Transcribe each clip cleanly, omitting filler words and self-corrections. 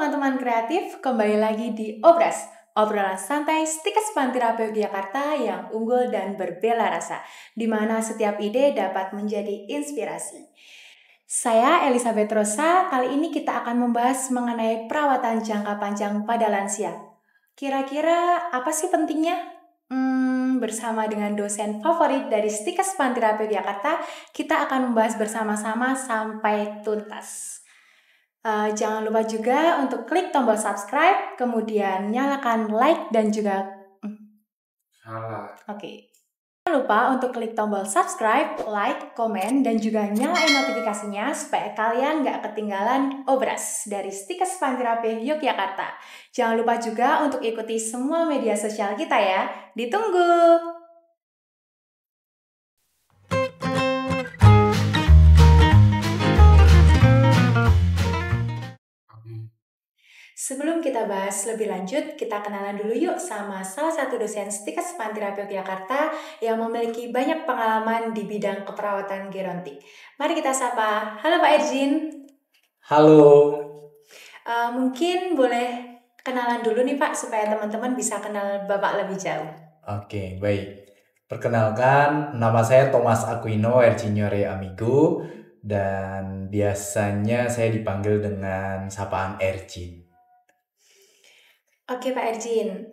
teman-teman kreatif, kembali lagi di Obras, obrolan santai Stikes Pantirape Yogyakarta yang unggul dan berbela rasa, di mana setiap ide dapat menjadi inspirasi. Saya Elizabeth Rosa, kali ini kita akan membahas mengenai perawatan jangka panjang pada lansia. Kira-kira apa sih pentingnya? Bersama dengan dosen favorit dari Stikes Pantirape Yogyakarta, kita akan membahas bersama-sama sampai tuntas. Jangan lupa juga untuk klik tombol subscribe, kemudian nyalakan like dan juga Jangan lupa untuk klik tombol subscribe, like, komen, dan juga nyalain notifikasinya supaya kalian gak ketinggalan Obras dari Stikes Pantirape Yogyakarta. Jangan lupa juga untuk ikuti semua media sosial kita ya. Ditunggu! Sebelum kita bahas lebih lanjut, kita kenalan dulu yuk sama salah satu dosen Stikes Pantirape Yogyakarta yang memiliki banyak pengalaman di bidang keperawatan gerontik. Mari kita sapa. Halo Pak Erjin. Halo. Mungkin boleh kenalan dulu nih Pak, supaya teman-teman bisa kenal Bapak lebih jauh. Oke, baik. Perkenalkan, nama saya Thomas Aquino Ercignore Amigo, dan biasanya saya dipanggil dengan sapaan Ercin. Oke Pak Erjin,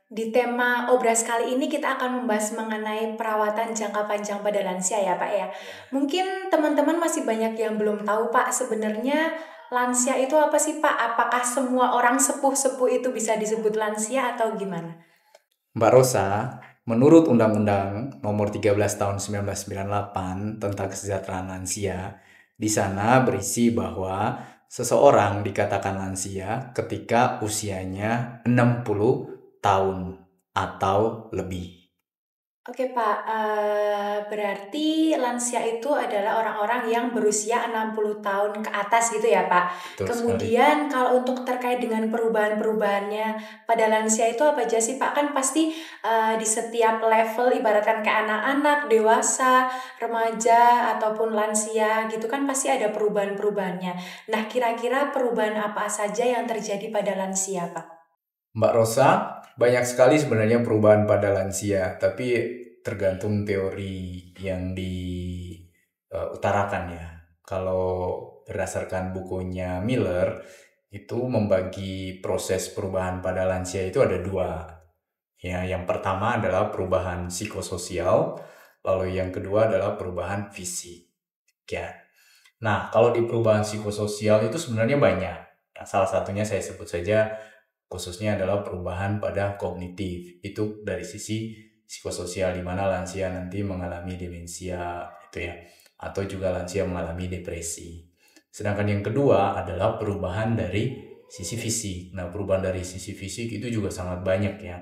di tema Obras kali ini kita akan membahas mengenai perawatan jangka panjang pada lansia ya Pak ya. Mungkin teman-teman masih banyak yang belum tahu Pak, sebenarnya lansia itu apa sih Pak? Apakah semua orang sepuh-sepuh itu bisa disebut lansia atau gimana? Mbak Rosa, menurut Undang-Undang Nomor 13 Tahun 1998 tentang Kesejahteraan Lansia, di sana berisi bahwa seseorang dikatakan lansia ketika usianya 60 tahun atau lebih. Oke Pak, berarti lansia itu adalah orang-orang yang berusia 60 tahun ke atas gitu ya Pak. Betul Kemudian sekali. Kalau untuk terkait dengan perubahan-perubahannya pada lansia itu apa aja sih Pak? Kan pasti di setiap level ibaratkan kayak anak-anak, dewasa, remaja, ataupun lansia gitu kan pasti ada perubahan-perubahannya. Nah kira-kira perubahan apa saja yang terjadi pada lansia Pak? Mbak Rosa, banyak sekali sebenarnya perubahan pada lansia, tapi tergantung teori yang diutarakan ya. Kalau berdasarkan bukunya Miller, itu membagi proses perubahan pada lansia itu ada dua. Ya, yang pertama adalah perubahan psikososial, lalu yang kedua adalah perubahan fisik. Ya. Nah, kalau di perubahan psikososial itu sebenarnya banyak. Nah, salah satunya saya sebut saja khususnya adalah perubahan pada kognitif. Itu dari sisi psikososial, di mana lansia nanti mengalami demensia gitu ya, atau juga lansia mengalami depresi. Sedangkan yang kedua adalah perubahan dari sisi fisik. Nah, perubahan dari sisi fisik itu juga sangat banyak ya.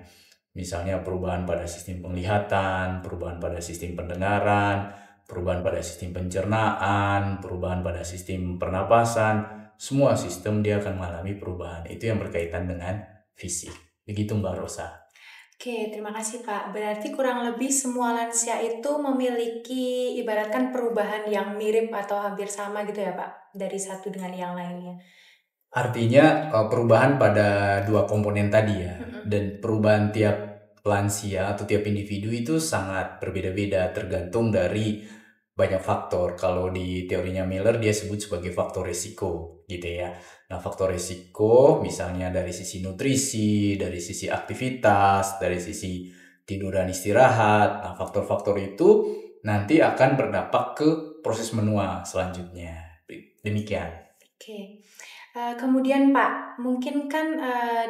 Misalnya perubahan pada sistem penglihatan, perubahan pada sistem pendengaran, perubahan pada sistem pencernaan, perubahan pada sistem pernapasan. Semua sistem dia akan mengalami perubahan. Itu yang berkaitan dengan fisik. Begitu Mbak Rosa. Oke, terima kasih Pak. Berarti kurang lebih semua lansia itu memiliki ibaratkan perubahan yang mirip atau hampir sama gitu ya Pak, dari satu dengan yang lainnya. Artinya perubahan pada dua komponen tadi ya. Dan perubahan tiap lansia atau tiap individu itu sangat berbeda-beda tergantung dari banyak faktor. Kalau di teorinya Miller dia sebut sebagai faktor risiko gitu ya. Nah, faktor risiko misalnya dari sisi nutrisi, dari sisi aktivitas, dari sisi tidur dan istirahat. Nah, faktor-faktor itu nanti akan berdampak ke proses menua selanjutnya. Demikian. Oke. Kemudian Pak, mungkin kan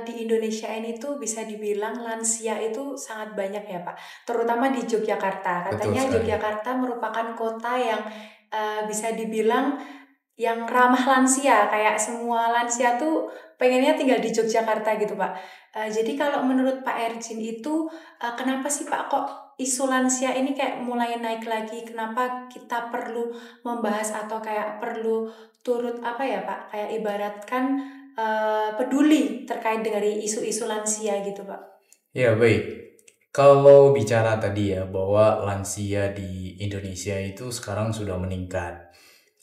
di Indonesia ini tuh bisa dibilang lansia itu sangat banyak ya Pak, terutama di Yogyakarta. Katanya Yogyakarta merupakan kota yang bisa dibilang yang ramah lansia, kayak semua lansia tuh pengennya tinggal di Yogyakarta gitu Pak. Jadi kalau menurut Pak Erjin itu kenapa sih Pak kok isu lansia ini kayak mulai naik lagi? Kenapa kita perlu membahas atau kayak perlu turut apa ya Pak? Kayak ibaratkan peduli terkait dengan isu-isu lansia gitu Pak. Ya baik. Kalau bicara tadi ya bahwa lansia di Indonesia itu sekarang sudah meningkat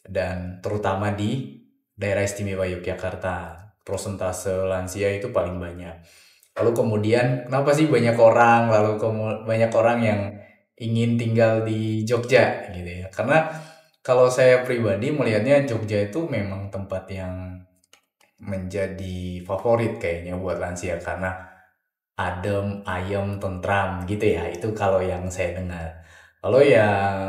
dan terutama di daerah istimewa Yogyakarta. prosentase lansia itu paling banyak. Lalu kemudian kenapa sih banyak orang yang ingin tinggal di Jogja gitu ya? Karena kalau saya pribadi melihatnya Jogja itu memang tempat yang menjadi favorit kayaknya buat lansia karena adem, ayem, tentram gitu ya. Itu kalau yang saya dengar. Lalu yang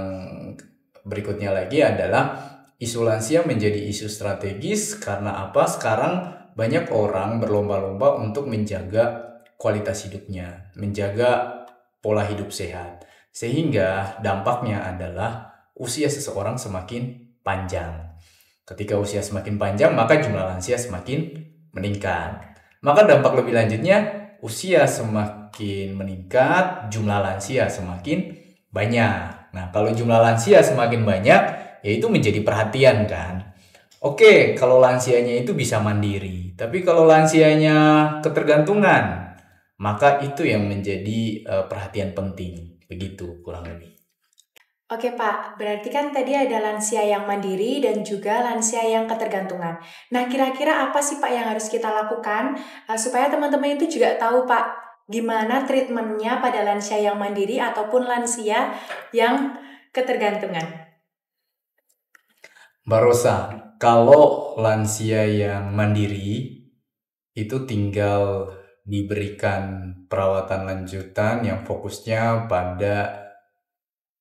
berikutnya lagi adalah isu lansia menjadi isu strategis karena apa? Sekarang banyak orang berlomba-lomba untuk menjaga kualitas hidupnya, menjaga pola hidup sehat. Sehingga dampaknya adalah usia seseorang semakin panjang. Ketika usia semakin panjang, maka jumlah lansia semakin meningkat. Maka dampak lebih lanjutnya, usia semakin meningkat, jumlah lansia semakin banyak. Nah, kalau jumlah lansia semakin banyak, ya itu menjadi perhatian kan. Oke, kalau lansianya itu bisa mandiri. Tapi kalau lansianya ketergantungan, maka itu yang menjadi perhatian penting. Begitu kurang lebih. Oke Pak, berarti kan tadi ada lansia yang mandiri dan juga lansia yang ketergantungan. Nah, kira-kira apa sih Pak yang harus kita lakukan supaya teman-teman itu juga tahu Pak, gimana treatmentnya pada lansia yang mandiri ataupun lansia yang ketergantungan? Mbak Rosa, kalau lansia yang mandiri itu tinggal diberikan perawatan lanjutan yang fokusnya pada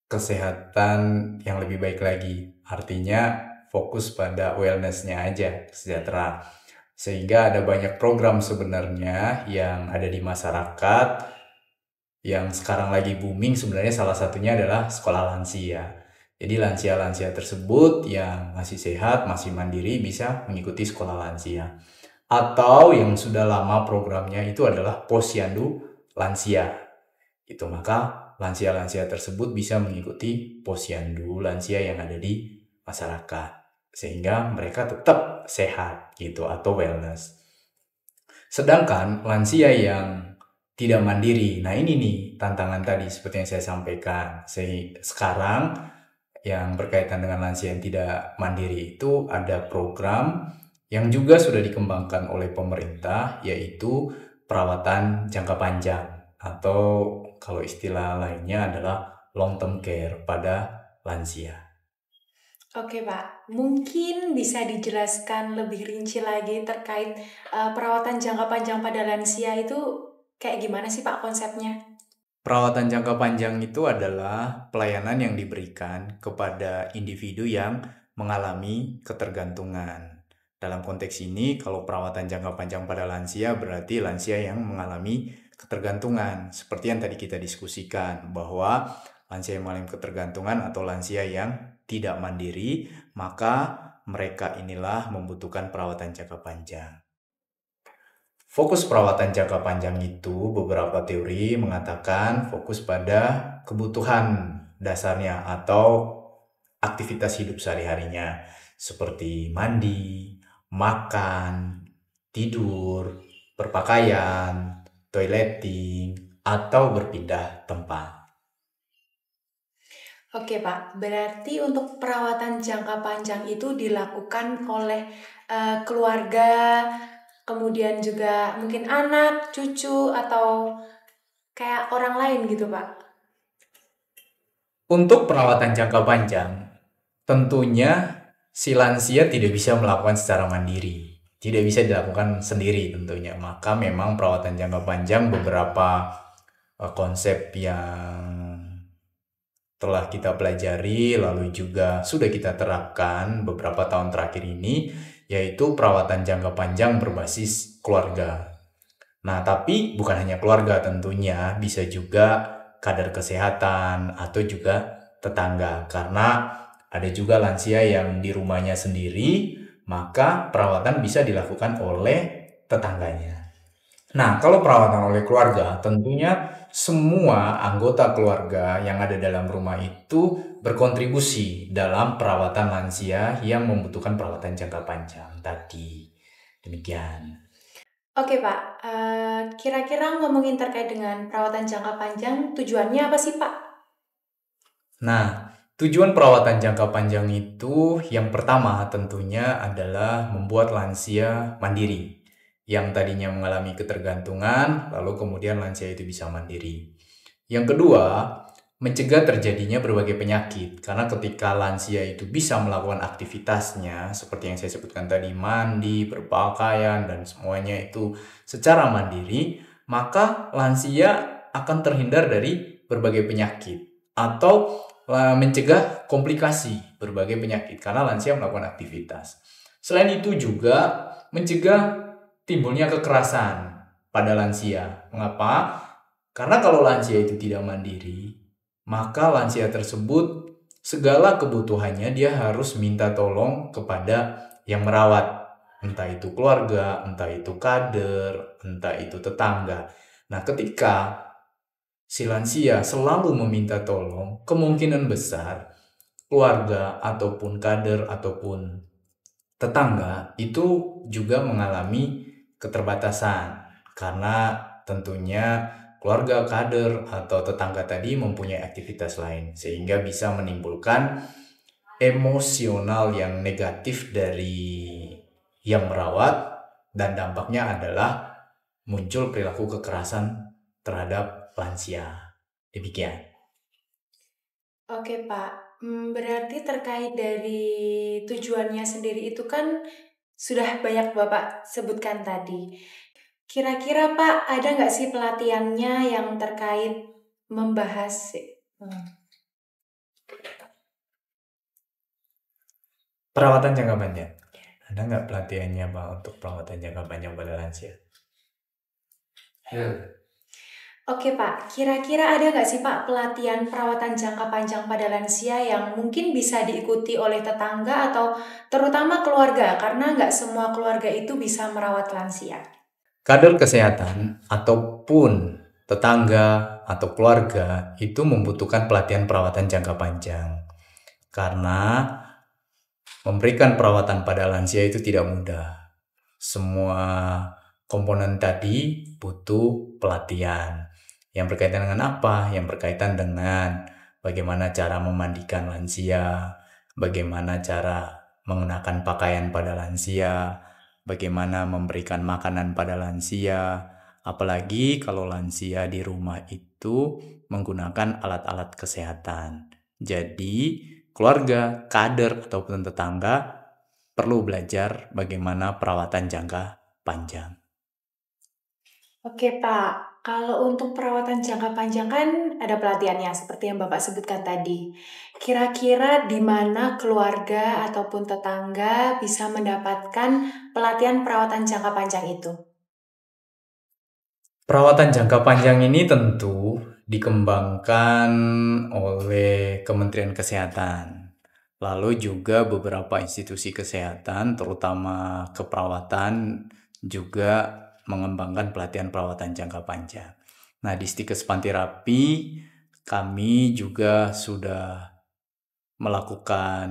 kesehatan yang lebih baik lagi. Artinya fokus pada wellness-nya aja, sejahtera. Sehingga ada banyak program sebenarnya yang ada di masyarakat yang sekarang lagi booming, sebenarnya salah satunya adalah sekolah lansia. Jadi lansia-lansia tersebut yang masih sehat, masih mandiri bisa mengikuti sekolah lansia. Atau yang sudah lama programnya itu adalah posyandu lansia. Itu maka lansia-lansia tersebut bisa mengikuti posyandu lansia yang ada di masyarakat. Sehingga mereka tetap sehat gitu atau wellness. Sedangkan lansia yang tidak mandiri, nah ini nih tantangan tadi seperti yang saya sampaikan. Sekarang yang berkaitan dengan lansia yang tidak mandiri itu ada program yang juga sudah dikembangkan oleh pemerintah, yaitu perawatan jangka panjang atau kalau istilah lainnya adalah long term care pada lansia. Oke Pak, mungkin bisa dijelaskan lebih rinci lagi terkait perawatan jangka panjang pada lansia itu kayak gimana sih Pak konsepnya? Perawatan jangka panjang itu adalah pelayanan yang diberikan kepada individu yang mengalami ketergantungan. Dalam konteks ini, kalau perawatan jangka panjang pada lansia berarti lansia yang mengalami ketergantungan. Seperti yang tadi kita diskusikan, bahwa lansia yang mengalami ketergantungan atau lansia yang tidak mandiri, maka mereka inilah membutuhkan perawatan jangka panjang. Fokus perawatan jangka panjang itu beberapa teori mengatakan fokus pada kebutuhan dasarnya atau aktivitas hidup sehari-harinya seperti mandi, makan, tidur, berpakaian, toileting, atau berpindah tempat. Oke Pak, berarti untuk perawatan jangka panjang itu dilakukan oleh keluarga, kemudian juga mungkin anak, cucu, atau kayak orang lain gitu Pak? Untuk perawatan jangka panjang, tentunya si lansia tidak bisa melakukan secara mandiri. Tidak bisa dilakukan sendiri tentunya. Maka memang perawatan jangka panjang beberapa konsep yang telah kita pelajari lalu juga sudah kita terapkan beberapa tahun terakhir ini, yaitu perawatan jangka panjang berbasis keluarga. Nah, tapi bukan hanya keluarga tentunya, bisa juga kader kesehatan atau juga tetangga. Karena ada juga lansia yang di rumahnya sendiri, maka perawatan bisa dilakukan oleh tetangganya. Nah, kalau perawatan oleh keluarga, tentunya semua anggota keluarga yang ada dalam rumah itu berkontribusi dalam perawatan lansia yang membutuhkan perawatan jangka panjang tadi. Demikian. Oke Pak, kira-kira ngomongin terkait dengan perawatan jangka panjang, tujuannya apa sih Pak? Nah, tujuan perawatan jangka panjang itu yang pertama tentunya adalah membuat lansia mandiri. yang tadinya mengalami ketergantungan, lalu kemudian lansia itu bisa mandiri. Yang kedua, mencegah terjadinya berbagai penyakit. Karena ketika lansia itu bisa melakukan aktivitasnya, seperti yang saya sebutkan tadi, mandi, berpakaian, dan semuanya itu secara mandiri, maka lansia akan terhindar dari berbagai penyakit. Atau mencegah komplikasi berbagai penyakit, karena lansia melakukan aktivitas. Selain itu juga mencegah timbulnya kekerasan pada lansia. Mengapa? Karena kalau lansia itu tidak mandiri, maka lansia tersebut segala kebutuhannya dia harus minta tolong kepada yang merawat. Entah itu keluarga, entah itu kader, entah itu tetangga. Nah, ketika si lansia selalu meminta tolong, kemungkinan besar keluarga ataupun kader ataupun tetangga itu juga mengalami keterbatasan, karena tentunya keluarga, kader, atau tetangga tadi mempunyai aktivitas lain, sehingga bisa menimbulkan emosional yang negatif dari yang merawat, dan dampaknya adalah muncul perilaku kekerasan terhadap lansia. Demikian. Oke Pak, berarti terkait dari tujuannya sendiri itu kan sudah banyak Bapak sebutkan tadi. Kira-kira Pak, ada nggak sih pelatihannya yang terkait membahas Perawatan jangka panjang. Ada nggak pelatihannya Pak untuk perawatan jangka panjang pada lansia? Oke Pak, kira-kira ada nggak sih Pak pelatihan perawatan jangka panjang pada lansia yang mungkin bisa diikuti oleh tetangga atau terutama keluarga, karena nggak semua keluarga itu bisa merawat lansia? Kader kesehatan ataupun tetangga atau keluarga itu membutuhkan pelatihan perawatan jangka panjang, karena memberikan perawatan pada lansia itu tidak mudah. Semua komponen tadi butuh pelatihan. Yang berkaitan dengan apa? Yang berkaitan dengan bagaimana cara memandikan lansia, bagaimana cara mengenakan pakaian pada lansia, bagaimana memberikan makanan pada lansia, apalagi kalau lansia di rumah itu menggunakan alat-alat kesehatan. Jadi, keluarga, kader, ataupun tetangga perlu belajar bagaimana perawatan jangka panjang. Oke Pak, kalau untuk perawatan jangka panjang kan ada pelatihannya seperti yang Bapak sebutkan tadi. Kira-kira di mana keluarga ataupun tetangga bisa mendapatkan pelatihan perawatan jangka panjang itu? Perawatan jangka panjang ini tentu dikembangkan oleh Kementerian Kesehatan. Lalu juga beberapa institusi kesehatan, terutama keperawatan, juga mengembangkan pelatihan perawatan jangka panjang. Nah, di Stikes Pantirapi kami juga sudah melakukan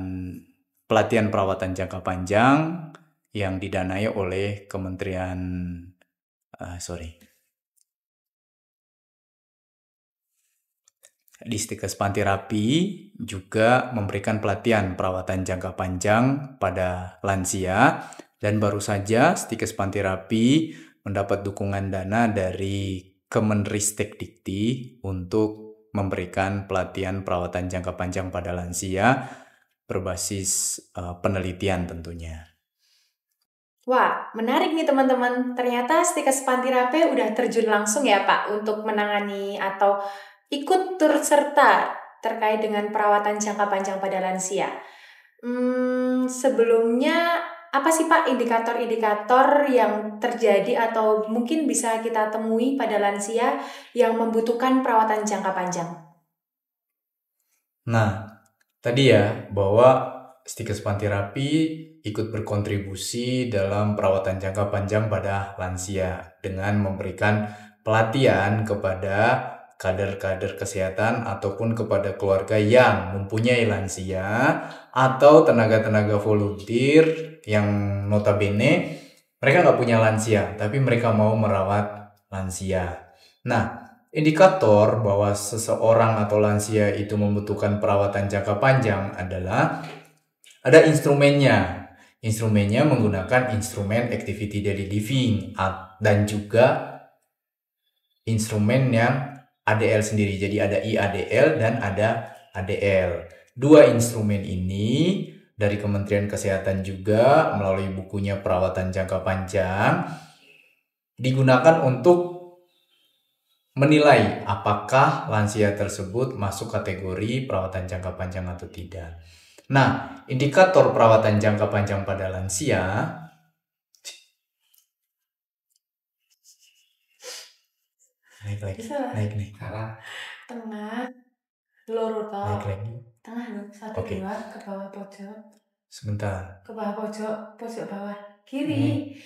pelatihan perawatan jangka panjang yang didanai oleh di Stikes Pantirapi juga memberikan pelatihan perawatan jangka panjang pada lansia, dan baru saja Stikes Pantirapi mendapat dukungan dana dari Kemenristekdikti untuk memberikan pelatihan perawatan jangka panjang pada lansia berbasis penelitian tentunya. Wah, menarik nih teman-teman. Ternyata Stikes Pantirapi udah terjun langsung ya Pak untuk menangani atau ikut turut serta terkait dengan perawatan jangka panjang pada lansia. Sebelumnya apa sih Pak indikator-indikator yang terjadi atau mungkin bisa kita temui pada lansia yang membutuhkan perawatan jangka panjang? Nah, tadi ya bahwa Stikes Pantirapi ikut berkontribusi dalam perawatan jangka panjang pada lansia dengan memberikan pelatihan kepada kader-kader kesehatan ataupun kepada keluarga yang mempunyai lansia atau tenaga-tenaga volunteer yang notabene mereka nggak punya lansia tapi mereka mau merawat lansia. Nah, indikator bahwa seseorang atau lansia itu membutuhkan perawatan jangka panjang adalah ada instrumennya, Instrumennya menggunakan instrumen activity daily living dan juga instrumen yang ADL sendiri. Jadi ada IADL dan ada ADL. Dua instrumen ini dari Kementerian Kesehatan juga melalui bukunya perawatan jangka panjang digunakan untuk menilai apakah lansia tersebut masuk kategori perawatan jangka panjang atau tidak. Nah, indikator perawatan jangka panjang pada lansia naik lagi, naik nih. Tengah, loro Naik lagi. Tengah loh, 1, 2, ke bawah pojok. Sebentar. Ke bawah pojok bawah. Kiri,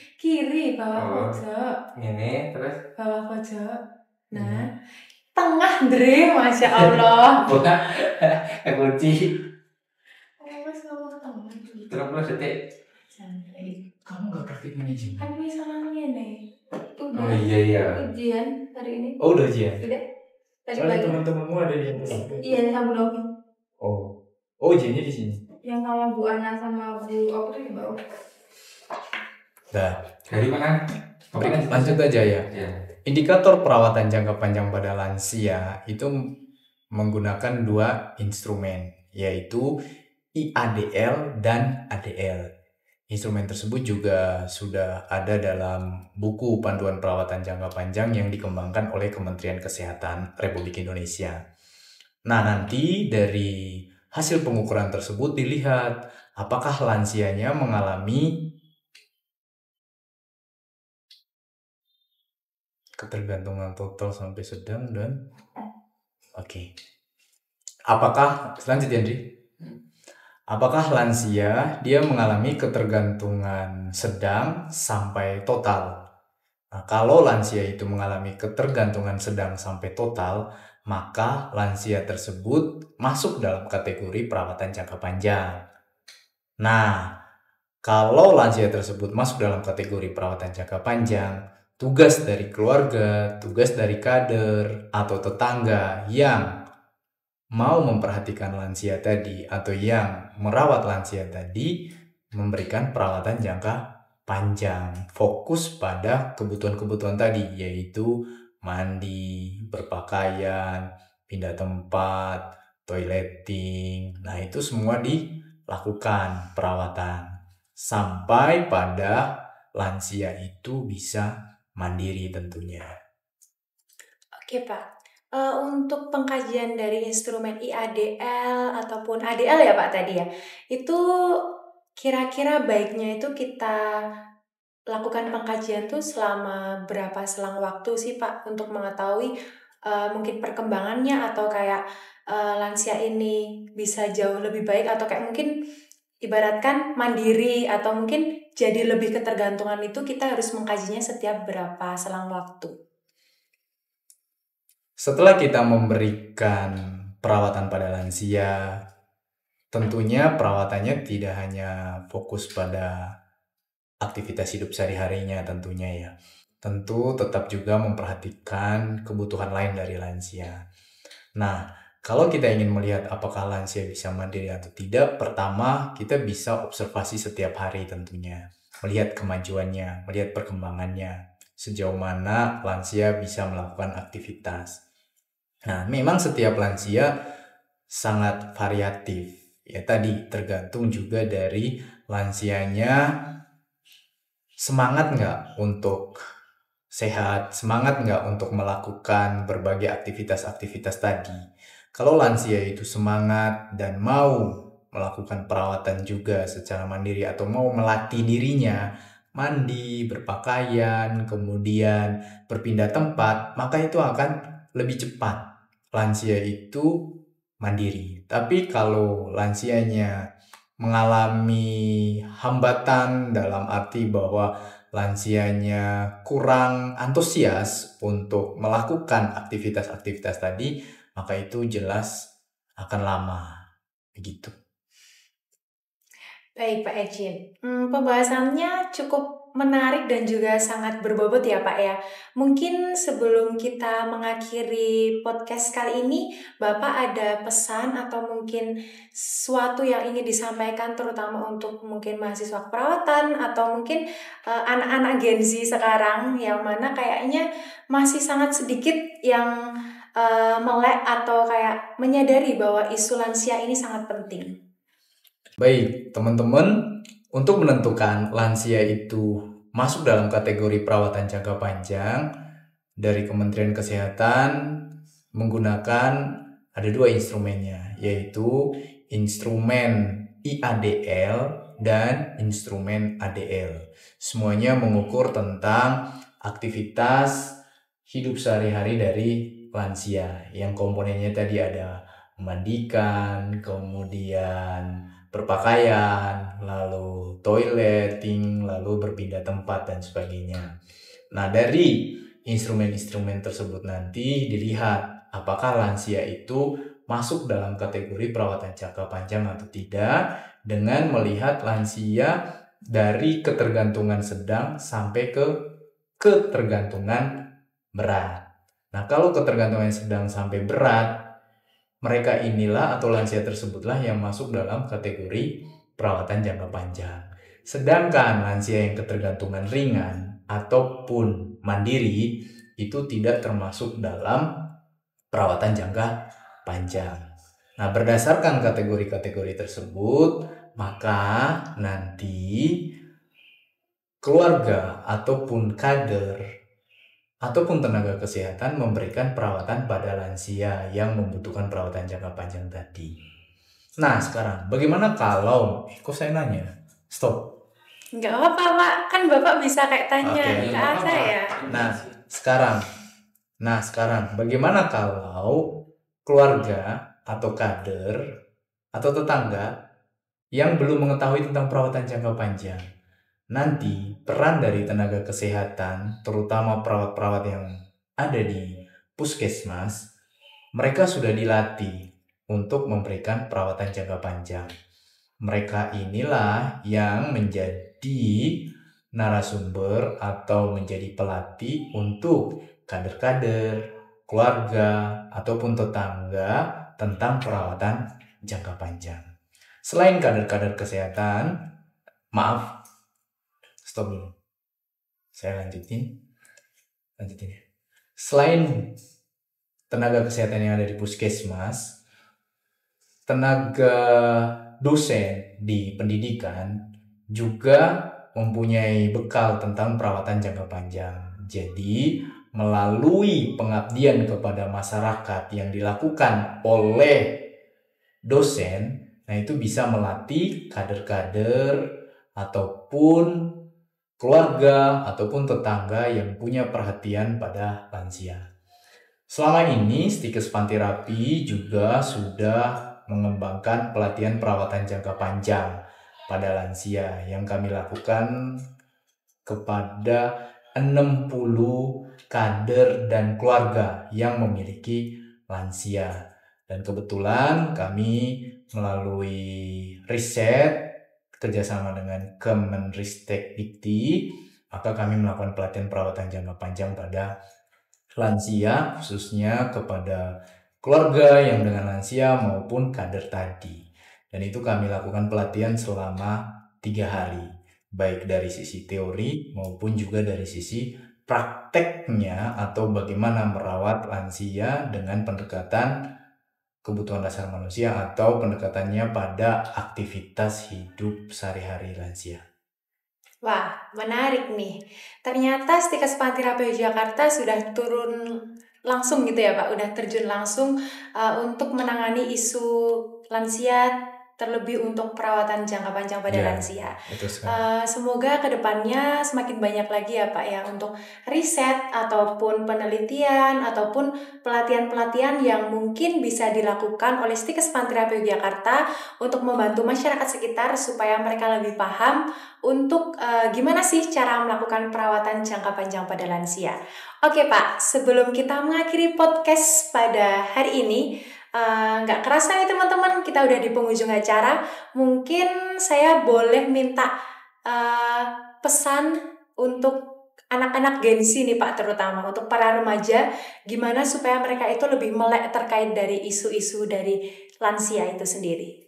bawah pojok. Ini terus bawah pojok. Nah, tengah Dre, Masya Allah. bukan kunci. Mas ngomong tengah. Terus detik. Santai. Kamu gak praktik manajemen? Kan misalnya nih. Udah. Oh iya. Ujian hari ini. Oh udah ujian? Udah. Tadi Soalnya pagi. teman-temanmu ada di Iya, sama Novi. Oh ujiannya di sini. Yang sama Bu Ana sama Bu apa tuh Mbak? Dah. Dari mana? Lanjut aja ya. Ya. Indikator perawatan jangka panjang pada lansia itu menggunakan dua instrumen, yaitu IADL dan ADL. Instrumen tersebut juga sudah ada dalam buku panduan perawatan jangka panjang yang dikembangkan oleh Kementerian Kesehatan Republik Indonesia. Nah, nanti dari hasil pengukuran tersebut dilihat apakah lansianya mengalami ketergantungan total sampai sedang dan oke. Apakah selanjutnya Andri? Apakah lansia dia mengalami ketergantungan sedang sampai total? Nah, kalau lansia itu mengalami ketergantungan sedang sampai total, maka lansia tersebut masuk dalam kategori perawatan jangka panjang. Nah, kalau lansia tersebut masuk dalam kategori perawatan jangka panjang, tugas dari keluarga, tugas dari kader atau tetangga yang mau memperhatikan lansia tadi atau yang merawat lansia tadi memberikan perawatan jangka panjang, fokus pada kebutuhan-kebutuhan tadi, yaitu mandi, berpakaian, pindah tempat, toileting. Nah, itu semua dilakukan perawatan sampai pada lansia itu bisa mandiri tentunya. Oke Pak, untuk pengkajian dari instrumen IADL ataupun ADL ya Pak tadi ya, itu kira-kira baiknya itu kita lakukan pengkajian tuh selama berapa selang waktu sih Pak untuk mengetahui mungkin perkembangannya atau kayak lansia ini bisa jauh lebih baik atau kayak mungkin ibaratkan mandiri atau mungkin jadi lebih ketergantungan itu kita harus mengkajinya setiap berapa selang waktu. Setelah kita memberikan perawatan pada lansia, tentunya perawatannya tidak hanya fokus pada aktivitas hidup sehari-harinya tentunya ya. Tentu tetap juga memperhatikan kebutuhan lain dari lansia. Nah, kalau kita ingin melihat apakah lansia bisa mandiri atau tidak, pertama kita bisa observasi setiap hari tentunya. Melihat kemajuannya, melihat perkembangannya, sejauh mana lansia bisa melakukan aktivitas. Nah, memang setiap lansia sangat variatif. Ya tadi tergantung juga dari lansianya semangat nggak untuk sehat, semangat nggak untuk melakukan berbagai aktivitas-aktivitas tadi. Kalau lansia itu semangat dan mau melakukan perawatan juga secara mandiri atau mau melatih dirinya, mandi, berpakaian, kemudian berpindah tempat, maka itu akan lebih cepat lansia itu mandiri. Tapi kalau lansianya mengalami hambatan dalam arti bahwa lansianya kurang antusias untuk melakukan aktivitas-aktivitas tadi, maka itu jelas akan lama begitu. Baik Pak Ejin, pembahasannya cukup menarik dan juga sangat berbobot ya Pak ya. Mungkin sebelum kita mengakhiri podcast kali ini, Bapak ada pesan atau mungkin sesuatu yang ingin disampaikan terutama untuk mungkin mahasiswa keperawatan atau mungkin anak-anak Gen Z sekarang yang mana kayaknya masih sangat sedikit yang melek atau kayak menyadari bahwa isu lansia ini sangat penting. Baik, teman-teman, untuk menentukan lansia itu masuk dalam kategori perawatan jangka panjang, dari Kementerian Kesehatan menggunakan ada 2 instrumennya, yaitu instrumen IADL dan instrumen ADL. Semuanya mengukur tentang aktivitas hidup sehari-hari dari lansia, yang komponennya tadi ada memandikan, kemudian berpakaian, lalu toileting, lalu berpindah tempat dan sebagainya. Nah, dari instrumen-instrumen tersebut nanti dilihat apakah lansia itu masuk dalam kategori perawatan jangka panjang atau tidak, dengan melihat lansia dari ketergantungan sedang sampai ke ketergantungan berat. Nah, kalau ketergantungan sedang sampai berat, mereka inilah atau lansia tersebutlah yang masuk dalam kategori perawatan jangka panjang. Sedangkan lansia yang ketergantungan ringan ataupun mandiri itu tidak termasuk dalam perawatan jangka panjang. Nah, berdasarkan kategori-kategori tersebut, maka nanti keluarga ataupun kader ataupun tenaga kesehatan memberikan perawatan pada lansia yang membutuhkan perawatan jangka panjang tadi. Nah, sekarang bagaimana kalau kok saya nanya? Stop. Nggak apa-apa Pak, kan Bapak bisa kayak tanya Oke. ke saya. Nah, sekarang bagaimana kalau keluarga atau kader atau tetangga yang belum mengetahui tentang perawatan jangka panjang? Nanti peran dari tenaga kesehatan, terutama perawat-perawat yang ada di puskesmas, mereka sudah dilatih untuk memberikan perawatan jangka panjang. Mereka inilah yang menjadi narasumber atau menjadi pelatih untuk kader-kader, keluarga, ataupun tetangga tentang perawatan jangka panjang. Selain kader-kader kesehatan, maaf, stop dulu. Saya lanjutin. Selain tenaga kesehatan yang ada di puskesmas, tenaga dosen di pendidikan juga mempunyai bekal tentang perawatan jangka panjang. Jadi, melalui pengabdian kepada masyarakat yang dilakukan oleh dosen, nah itu bisa melatih kader-kader ataupun keluarga ataupun tetangga yang punya perhatian pada lansia. Selama ini Stikes Pantirapi juga sudah mengembangkan pelatihan perawatan jangka panjang pada lansia yang kami lakukan kepada 60 kader dan keluarga yang memiliki lansia. Dan kebetulan kami melalui riset kerjasama dengan Kemenristek Dikti, maka kami melakukan pelatihan perawatan jangka panjang pada lansia, khususnya kepada keluarga yang dengan lansia maupun kader tadi. Dan itu kami lakukan pelatihan selama 3 hari, baik dari sisi teori maupun juga dari sisi prakteknya atau bagaimana merawat lansia dengan pendekatan kebutuhan dasar manusia atau pendekatannya pada aktivitas hidup sehari-hari lansia. Wah, menarik nih. Ternyata Stikes Pantirapi Jakarta sudah turun langsung gitu ya Pak, udah terjun langsung untuk menangani isu lansia, terlebih untuk perawatan jangka panjang pada lansia. Semoga kedepannya semakin banyak lagi ya Pak ya untuk riset ataupun penelitian ataupun pelatihan-pelatihan yang mungkin bisa dilakukan oleh Stikes Pantirapi Jakarta untuk membantu masyarakat sekitar supaya mereka lebih paham untuk gimana sih cara melakukan perawatan jangka panjang pada lansia. Oke Pak, sebelum kita mengakhiri podcast pada hari ini, nggak kerasa nih teman-teman, kita udah di penghujung acara. Mungkin saya boleh minta pesan untuk anak-anak Gen Z nih Pak, terutama untuk para remaja, gimana supaya mereka itu lebih melek terkait dari isu-isu dari lansia itu sendiri?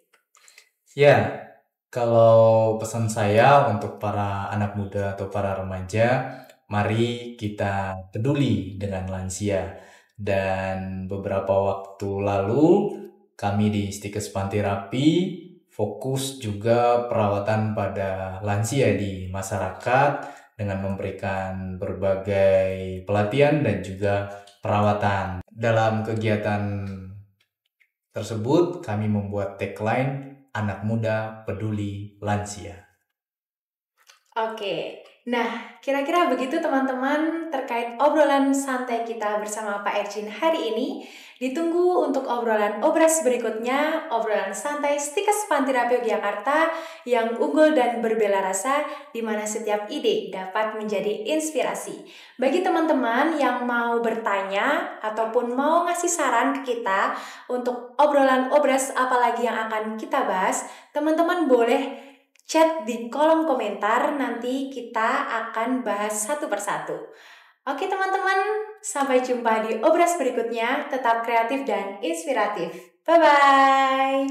Ya, kalau pesan saya untuk para anak muda atau para remaja, mari kita peduli dengan lansia. Dan beberapa waktu lalu, kami di Stikes Panti Rapi fokus juga perawatan pada lansia di masyarakat dengan memberikan berbagai pelatihan dan juga perawatan. Dalam kegiatan tersebut, kami membuat tagline Anak Muda Peduli Lansia. Oke, nah kira-kira begitu teman-teman terkait obrolan santai kita bersama Pak Erjin hari ini. Ditunggu untuk obrolan obras berikutnya, obrolan santai Stikes Panti Rapi Yogyakarta yang unggul dan berbela rasa, di mana setiap ide dapat menjadi inspirasi. Bagi teman-teman yang mau bertanya ataupun mau ngasih saran ke kita untuk obrolan obras apalagi yang akan kita bahas, teman-teman boleh chat di kolom komentar, nanti kita akan bahas satu persatu. Oke teman-teman, sampai jumpa di obras berikutnya. Tetap kreatif dan inspiratif. Bye-bye.